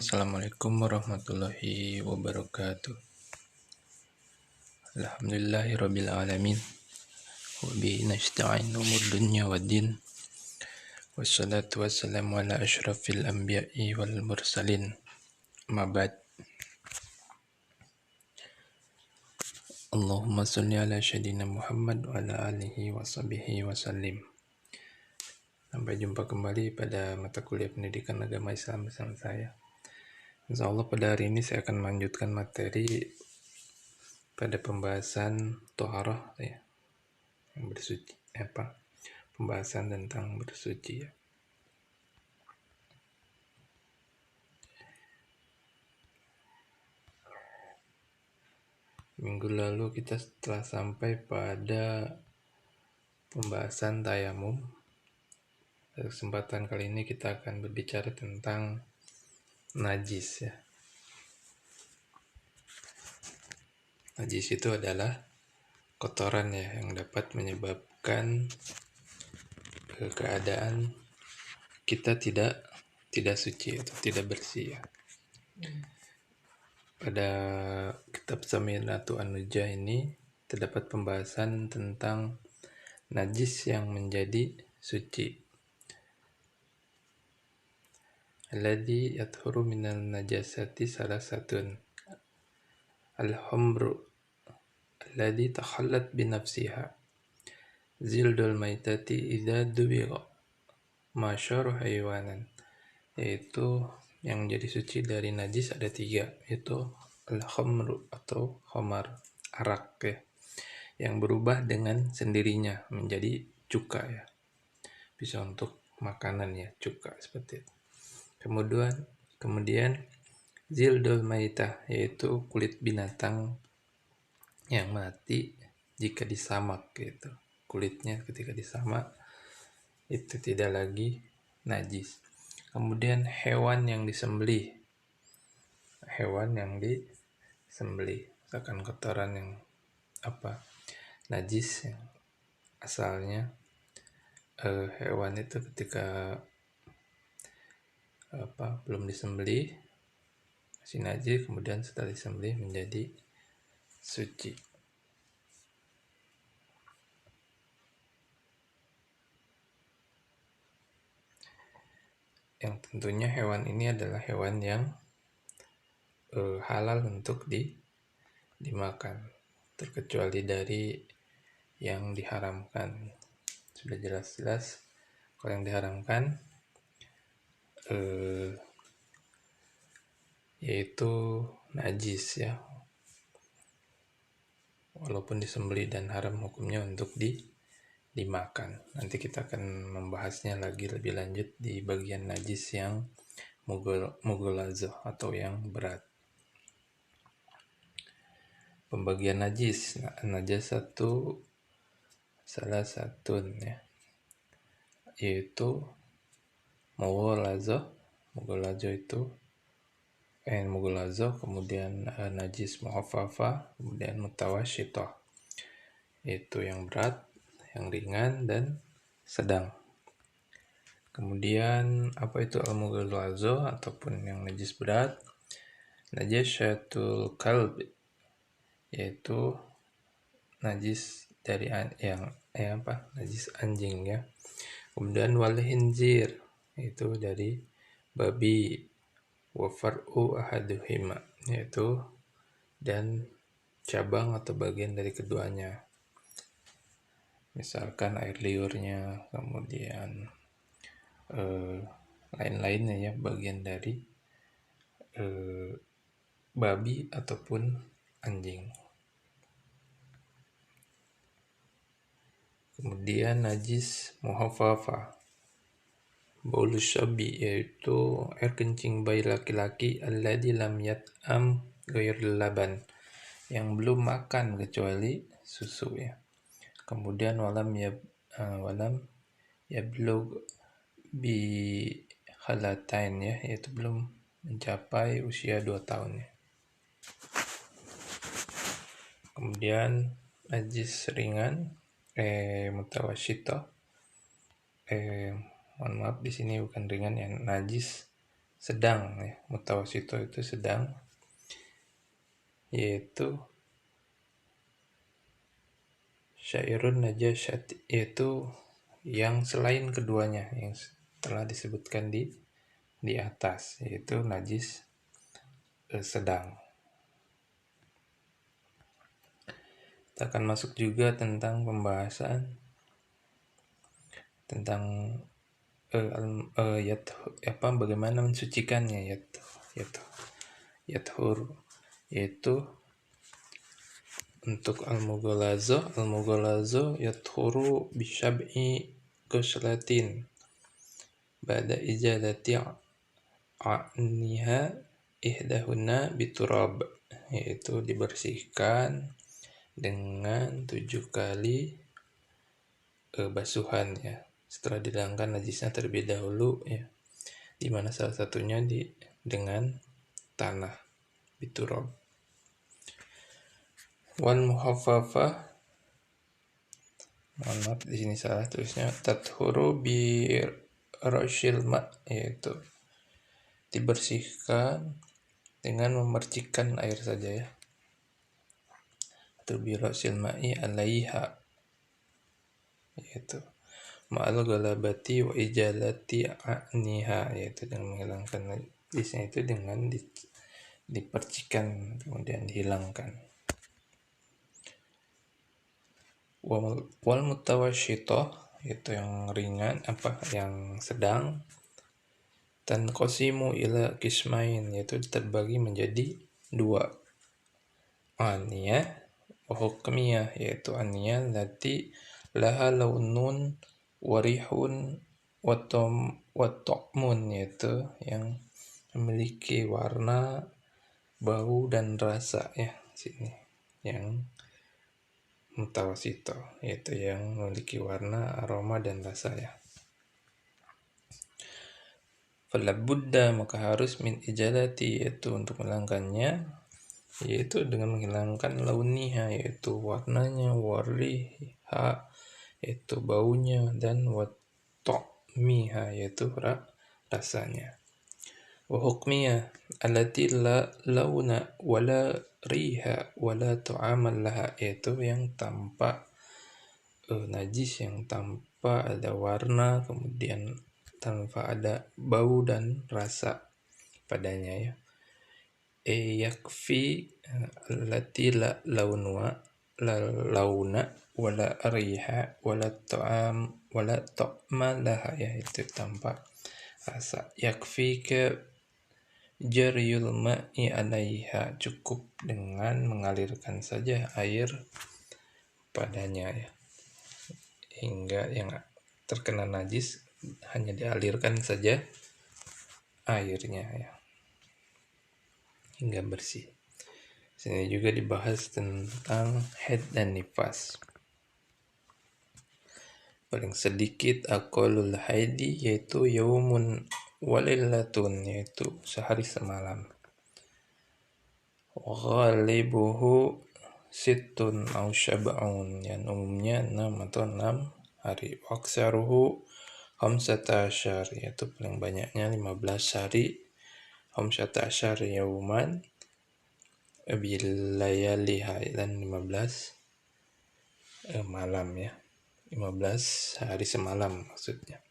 Assalamualaikum warahmatullahi wabarakatuh. Alhamdulillahirabbil alamin. Wa bihi nasta'in umur dunya waddin. Wassalatu wassalamu ala asyrafil anbiya'i wal mursalin. Amma ba'd. Allahumma shalli ala sayyidina Muhammad wa ala alihi wa sahbihi wa sallim. Sampai jumpa kembali pada mata kuliah pendidikan agama Islam bersama saya. Insyaallah pada hari ini saya akan melanjutkan materi pada pembahasan toharah ya, yang bersuci pembahasan tentang bersuci ya. Minggu lalu kita telah sampai pada pembahasan tayamum. Pada kesempatan kali ini kita akan berbicara tentang najis ya. Najis itu adalah kotoran ya yang dapat menyebabkan keadaan kita tidak suci atau tidak bersih ya. Pada kitab Saminatu An-Nujah ini terdapat pembahasan tentang najis yang menjadi suci. Alladzi yathuru minal najasati salasatun. Al-hamru alladzi takhallat binafsiha. Zildul maitati idza dubiqa. Masyar haywanan. Yaitu yang menjadi suci dari najis ada 3, yaitu al-khamru atau khamar, arak ya, yang berubah dengan sendirinya menjadi cuka ya, bisa untuk makanan ya, cuka seperti itu. Kemudian zildul maitah, yaitu kulit binatang yang mati jika disamak gitu. Kulitnya ketika disamak itu tidak lagi najis. Kemudian hewan yang disembelih, misalkan kotoran yang najis yang asalnya hewan itu ketika belum disembelih masih najis, kemudian setelah disembelih menjadi suci. Yang tentunya hewan ini adalah hewan yang halal untuk dimakan, terkecuali dari yang diharamkan. Sudah jelas-jelas kalau yang diharamkan yaitu najis ya, walaupun disembelih dan haram hukumnya untuk dimakan. Nanti kita akan membahasnya lagi lebih lanjut di bagian najis yang mughalazah atau yang berat. Pembagian najis, najasatu salah satu ya, yaitu mughalazah itu mughalazah, kemudian najis muhaffafah, kemudian mutawasyithah, yaitu yang berat, yang ringan dan sedang. Kemudian apa itu al-mughalazah ataupun yang najis berat? Najasatul kalb, yaitu najis dari najis anjing ya. Kemudian wal hinzir, itu dari babi. Wa far'u ahaduhima, yaitu dan cabang atau bagian dari keduanya, misalkan air liurnya, kemudian lain-lainnya ya, bagian dari babi ataupun anjing. Kemudian najis muhaffafah, baulus syabi, yaitu air kencing bayi laki-laki, alladzi lam yat'am ghairul laban, yang belum makan kecuali susu ya. Kemudian walam yablugh bi khalatain ya, yaitu belum mencapai usia 2 tahun ya. Kemudian najis ringan mutawasyithah, mohon maaf di sini bukan ringan, yang najis sedang ya. Mutawasito itu sedang, yaitu syairun najasyat, yaitu yang selain keduanya yang telah disebutkan di atas, yaitu najis sedang. Kita akan masuk juga tentang pembahasan tentang bagaimana mensucikannya, yathur, yaitu untuk al-mughalazo yathuru bisyab'i ghuslatin ba'da izalati a'niha ihdahuna biturab, yaitu dibersihkan dengan 7 kali basuhan ya, setelah dihilangkan najisnya terlebih dahulu ya, dimana salah satunya dengan tanah biturab. Wal muhaffafah, mohon maaf di sini salah tulisnya, tathuru bi rasyil ma, yaitu dibersihkan dengan memercikkan air saja ya, atau bi rasyil ma'i alaiha, yaitu ma'al galabati wa ijalati a'niha, yaitu dengan menghilangkan najisnya itu dengan dipercikan kemudian dihilangkan. Wal mutawasyithah, yaitu yang ringan, yang sedang, tanqasimu ila qismain, yaitu terbagi menjadi 2, aniyah wa hukmiyah, yaitu aniyah lati laha launun warihun wa ta'mun, yaitu yang memiliki warna, bau dan rasa ya. Sini yang mutawasito, yaitu yang memiliki warna, aroma dan rasa ya. Falabudda, maka harus min ijalati, yaitu untuk menghilangkannya, yaitu dengan menghilangkan launiha, yaitu warnanya, wariha, yaitu baunya, dan watokmiha, yaitu rasanya. Wa hukmiyah allati la launa wala riha wala ta'amal laha, yaitu yang tanpa najis, yang tanpa ada warna, kemudian tanpa ada bau dan rasa padanya ya. Yakfi allati la launa wala riha wala ta'am wala ta'ma laha, yaitu tanpa rasa. Yakfi ke jaryul ma'i alaiha, cukup dengan mengalirkan saja air padanya ya, hingga yang terkena najis hanya dialirkan saja airnya ya, hingga bersih. Sini juga dibahas tentang haid dan nifas. Paling sedikit aqallul haidi, yaitu yaumun walillatun, yaitu sehari semalam. Ghalibuhu sittun au syab'un, yang umumnya 6 atau 6 hari. Waksaruhu khamsata asyar, yaitu paling banyaknya 15 hari. Khamsata asyar yauman bilayaliha, dan 15 malam ya, 15 hari semalam maksudnya.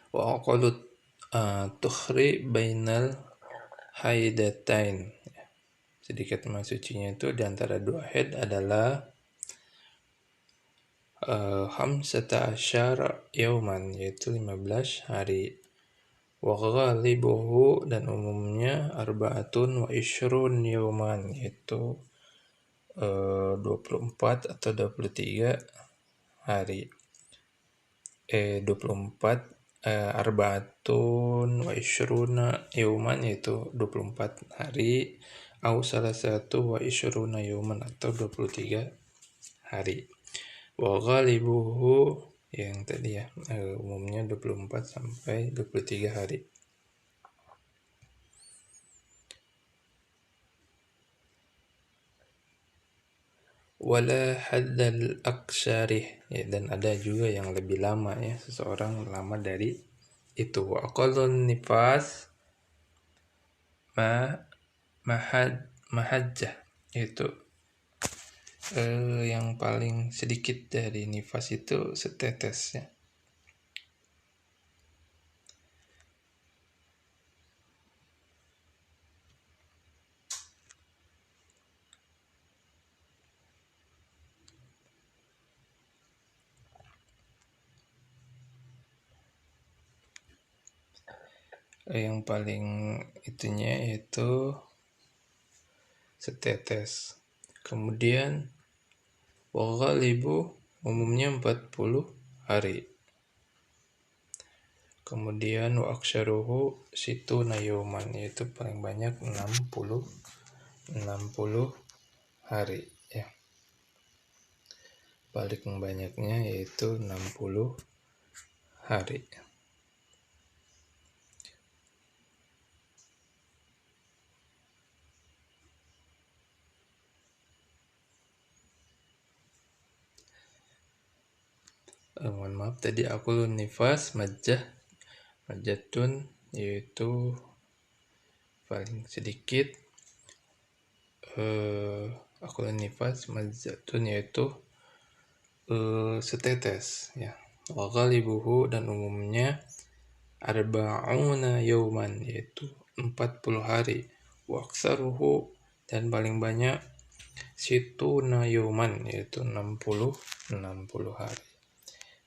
Wa aqalut tukhri bainal haidatain, sedikit sucinya itu di antara 2 haid adalah khamsata asyara yauman, yaitu 15 hari. Wa ghalibuhu, dan umumnya arba'atun wa ishrun yauman, yaitu 24 atau 23 hari. 24 arba'atun wa ishruna yauman, yaitu 24 hari, au salah satu wa ishruna yauman, atau 23 hari. Wa ghalibuhu, yang tadi ya, umumnya 24 sampai 23 hari. Wala haddal aksarih, ya, dan ada juga yang lebih lama ya, seseorang lama dari itu aqallun nifas ma mahajjah, itu yang paling sedikit dari nifas itu setetes ya. Yang paling itunya itu setetes. Kemudian waghalibu umumnya 40 hari. Kemudian wa aktsaruhu situna yauman, yaitu paling banyak 60 hari ya. Paling banyaknya yaitu 60 hari. Mohon maaf tadi aku nifas majatun yaitu paling sedikit. Aku nifas majatun yaitu setetes ya. Wa ghalibuhu dan umumnya arba'una yauman yaitu 40 hari. Wa aksaruhu dan paling banyak situna yauman yaitu 60 hari.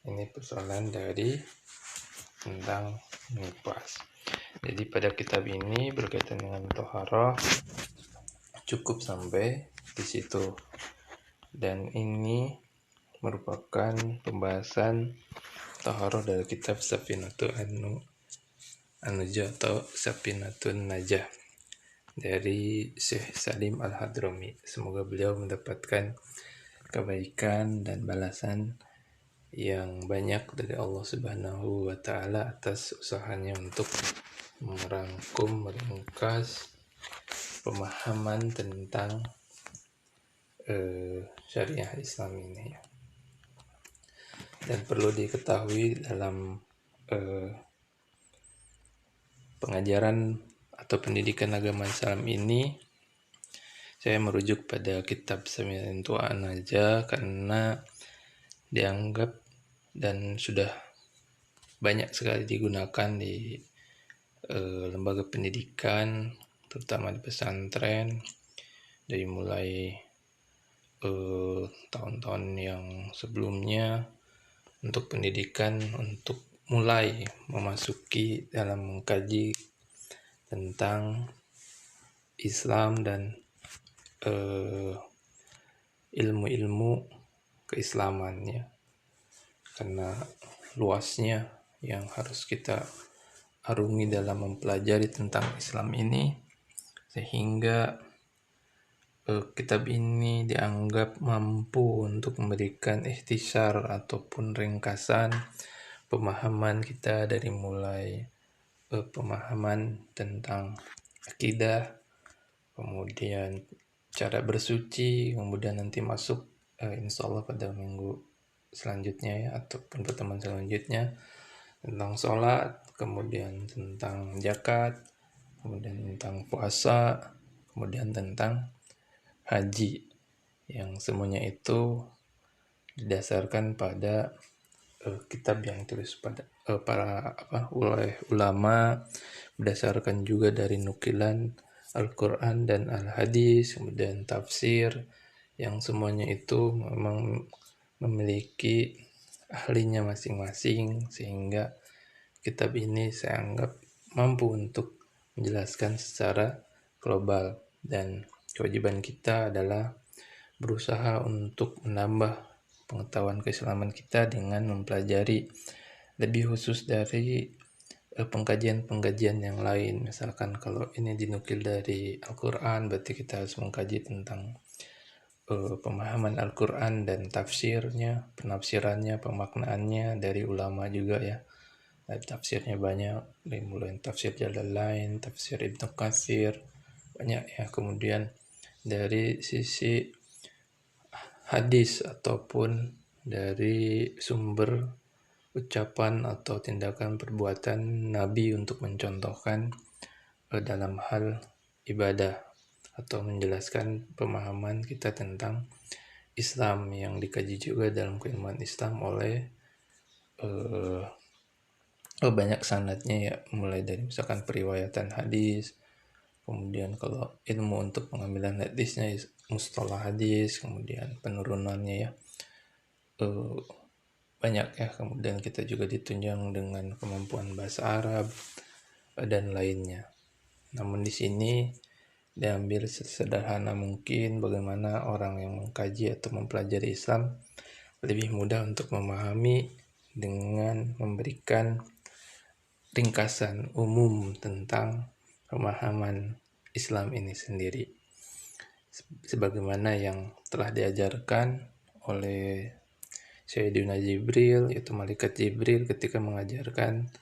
Ini persoalan dari tentang nifas. Jadi pada kitab ini berkaitan dengan toharoh cukup sampai di situ. Dan ini merupakan pembahasan toharoh dari kitab Safinatun An-Najah atau Safinatun Najah dari Syekh Salim Al-Hadrami. Semoga beliau mendapatkan kebaikan dan balasan yang banyak dari Allah Subhanahu wa Ta'ala atas usahanya untuk meringkas pemahaman tentang syariah Islam ini. Dan perlu diketahui dalam pengajaran atau pendidikan agama Islam ini, saya merujuk pada kitab Safinatun An-Najah karena dianggap dan sudah banyak sekali digunakan di lembaga pendidikan, terutama di pesantren, dari mulai tahun-tahun yang sebelumnya untuk pendidikan, untuk mulai memasuki dalam mengkaji tentang Islam dan ilmu-ilmu keislamannya, karena luasnya yang harus kita arungi dalam mempelajari tentang Islam ini, sehingga kitab ini dianggap mampu untuk memberikan ikhtisar ataupun ringkasan pemahaman kita dari mulai pemahaman tentang akidah, kemudian cara bersuci, kemudian nanti masuk insya Allah pada minggu selanjutnya ya, ataupun pertemuan selanjutnya tentang sholat, kemudian tentang zakat, kemudian tentang puasa, kemudian tentang haji, yang semuanya itu didasarkan pada kitab yang ditulis pada oleh ulama, berdasarkan juga dari nukilan Al-Quran dan Al-Hadis, kemudian tafsir, yang semuanya itu memang memiliki ahlinya masing-masing, sehingga kitab ini saya anggap mampu untuk menjelaskan secara global. Dan kewajiban kita adalah berusaha untuk menambah pengetahuan keislaman kita dengan mempelajari lebih khusus dari pengkajian-pengkajian yang lain. Misalkan kalau ini dinukil dari Al-Quran, berarti kita harus mengkaji tentang pemahaman Al-Quran dan tafsirnya, penafsirannya, pemaknaannya dari ulama juga ya. Tafsirnya banyak, dari mulai tafsir Jalalain, tafsir Ibnu Katsir, banyak ya. Kemudian dari sisi hadis ataupun dari sumber ucapan atau tindakan perbuatan Nabi untuk mencontohkan dalam hal ibadah atau menjelaskan pemahaman kita tentang Islam yang dikaji juga dalam keilmuan Islam oleh banyak sanadnya ya, mulai dari misalkan periwayatan hadis, kemudian kalau ilmu untuk pengambilan hadisnya mustalah hadis, kemudian penurunannya ya banyak ya. Kemudian kita juga ditunjang dengan kemampuan bahasa Arab dan lainnya. Namun di sini diambil sesederhana mungkin bagaimana orang yang mengkaji atau mempelajari Islam lebih mudah untuk memahami dengan memberikan ringkasan umum tentang pemahaman Islam ini sendiri, sebagaimana yang telah diajarkan oleh Sayyidina Jibril, yaitu malaikat Jibril ketika mengajarkan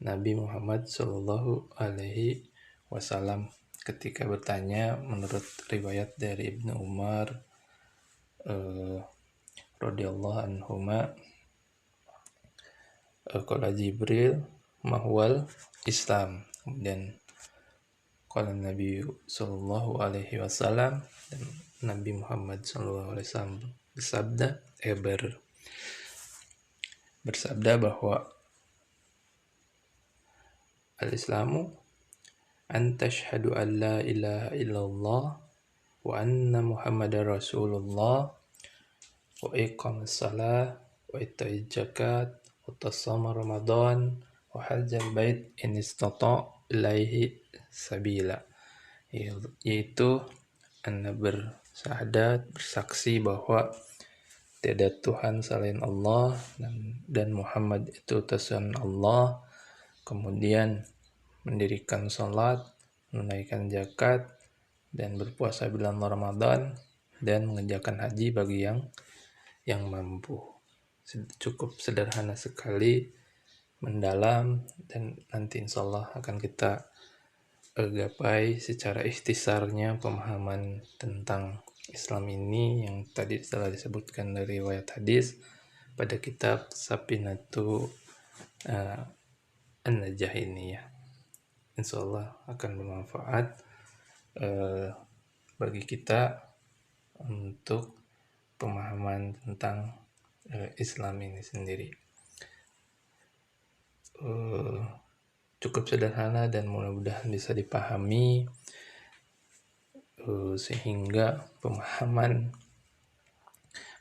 Nabi Muhammad Shallallahu Alaihi Wasallam ketika bertanya menurut riwayat dari Ibnu Umar radhiyallahu anhuma, qala Jibril mahwal Islam, kemudian qala Nabi Shallallahu Alaihi Wasallam, dan Nabi Muhammad Shallallahu Alaihi Wasallam bersabda bahwa al-Islamu an tashhadu an la ilaha illallah wa anna Muhammadar Rasulullah wa iqamas salah wa ita'iz zakat wa tasawwur Ramadan wa hajjal bait in istata' ilaihi sabila, yaitu Anda bersaksi bahwa tiada Tuhan selain Allah dan Muhammad itu utusan Allah, kemudian mendirikan sholat, menunaikan zakat, dan berpuasa bulan Ramadan, dan mengerjakan haji bagi yang mampu. Cukup sederhana sekali, mendalam, dan nanti insya Allah akan kita gapai secara ikhtisarnya pemahaman tentang Islam ini yang tadi telah disebutkan dari riwayat hadis pada kitab Safinatu An-Najah ini ya. Insya Allah akan bermanfaat bagi kita untuk pemahaman tentang Islam ini sendiri. Cukup sederhana dan mudah-mudahan bisa dipahami sehingga pemahaman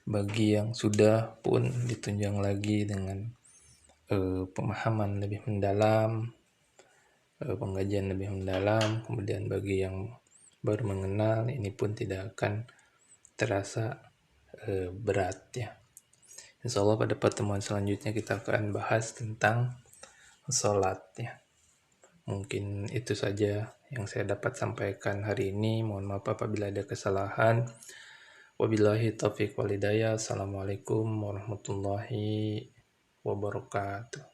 bagi yang sudah pun ditunjang lagi dengan pemahaman lebih mendalam, pengkajian lebih mendalam. Kemudian bagi yang baru mengenal, ini pun tidak akan terasa berat ya. Insya Allah pada pertemuan selanjutnya kita akan bahas tentang sholat ya. Mungkin itu saja yang saya dapat sampaikan hari ini. Mohon maaf apabila ada kesalahan. Wabillahi taufiq wal hidayah. Assalamualaikum warahmatullahi wabarakatuh.